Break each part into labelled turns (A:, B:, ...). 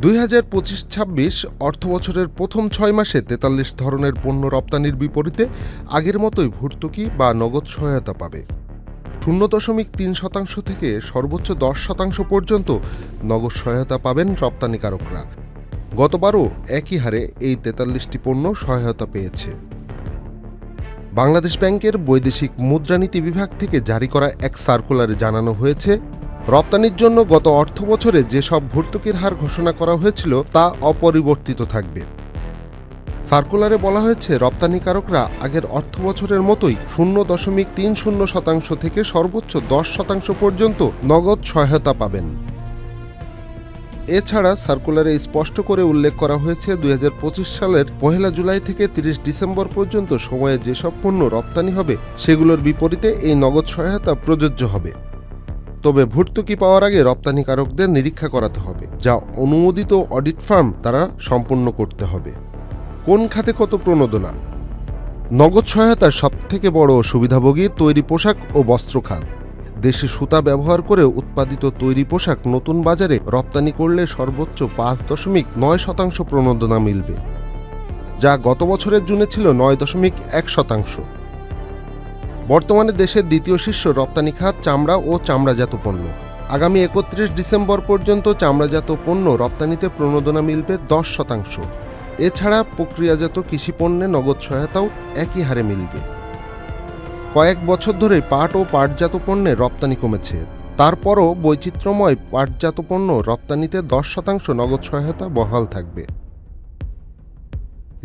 A: ২০২৫-২৬ অর্থবছরের প্রথম ৬ মাসে ৪৩ ধরনের পণ্য রপ্তানির বিপরীতে আগের মতোই ভর্তুকি বা নগদ সহায়তা পাবে। ০.৩% থেকে সর্বোচ্চ ১০% পর্যন্ত নগদ সহায়তা পাবেন রপ্তানিকারকরা। গতবারও একই হারে এই ৪৩টি পণ্য সহায়তা পেয়েছে। বাংলাদেশ ব্যাংকের বৈদেশিক মুদ্রানীতি বিভাগ থেকে জারি করা এক সার্কুলারে জানানো হয়েছে, রপ্তানির জন্য গত অর্থবছরে যেসব ভর্তুকির হার ঘোষণা করা হয়েছিল তা অপরিবর্তিত থাকবে। সার্কুলারে বলা হয়েছে, রপ্তানিকারকরা আগের অর্থবছরের মতোই ০.৩০% থেকে সর্বোচ্চ ১০% পর্যন্ত নগদ সহায়তা পাবেন। এছাড়া সার্কুলারে স্পষ্ট করে উল্লেখ করা হয়েছে, ২০২৫ সালের ১ জুলাই থেকে ৩০ ডিসেম্বর পর্যন্ত সময়ে যেসব পণ্য রপ্তানি হবে সেগুলোর বিপরীতে এই নগদ সহায়তা প্রযোজ্য হবে। তবে ভর্তুকি পাওয়ার আগে রপ্তানিকারকদের নিরীক্ষা করাতে হবে, যা অনুমোদিত অডিট ফার্ম দ্বারা সম্পন্ন করতে হবে। কোন খাতে কত প্রণোদনা? নগদ সহায়তার সবথেকে বড় সুবিধাভোগী তৈরি পোশাক ও বস্ত্র খাত। দেশি সুতা ব্যবহার করে উৎপাদিত তৈরি পোশাক নতুন বাজারে রপ্তানি করলে সর্বোচ্চ ৫.৯% প্রণোদনা মিলবে, যা গত বছরের জুনে ছিল ৯.১%। বর্তমানে দেশের দ্বিতীয় শীর্ষ রপ্তানি খাত চামড়া ও চামড়াজাত পণ্য। আগামী ৩১ ডিসেম্বর পর্যন্ত চামড়াজাত পণ্য রপ্তানিতে প্রণোদনা মিলবে ১০%। এছাড়া প্রক্রিয়াজাত কৃষিপণ্যে নগদ সহায়তাও একই হারে মিলবে। কয়েক বছর ধরে পাট ও পাটজাত পণ্যের রপ্তানি কমেছে, তারপরও বৈচিত্র্যময় পাটজাত পণ্য রপ্তানিতে ১০% নগদ সহায়তা বহাল থাকবে।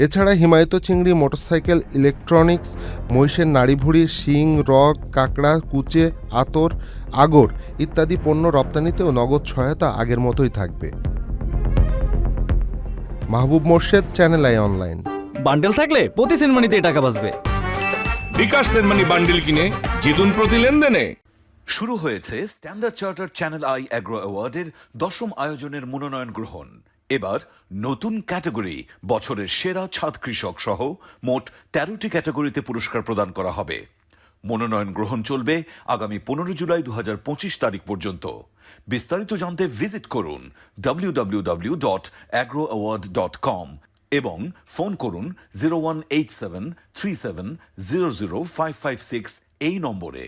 A: এছাড়া হিমায়িত চিংড়ি, মোটরসাইকেল, ইলেকট্রনিক্স, মহিষের নাড়িভুড়ি, শিং, রগ, কাঁকড়া, কুচে, আতর, আগর ইত্যাদি পণ্য রপ্তানিতেও নগদ সহায়তা আগের মতোই থাকবে। Mahbub Morshed, Channel I online.
B: Bundle থাকলে প্রতি সেনমানিতে টাকা বাঁচবে।
C: বিকাশ সেনমানি বান্ডেল কিনে জিতুন প্রতি লেনদেনে।
D: শুরু হয়েছে Standard Chartered Channel I agro অ্যাওয়ার্ডের ১০ম আয়োজনের মনোনয়ন গ্রহণ। এবার নতুন ক্যাটাগরি বছরের সেরা ছাদ কৃষক সহ মোট ১৩টি ক্যাটাগরিতে পুরস্কার প্রদান করা হবে। মনোনয়ন গ্রহণ চলবে আগামী ১৫ জুলাই ২০২৫ তারিখ পর্যন্ত। বিস্তারিত জানতে ভিজিট করুন www.agroaward.com এবং ফোন করুন 018737000556 এই নম্বরে।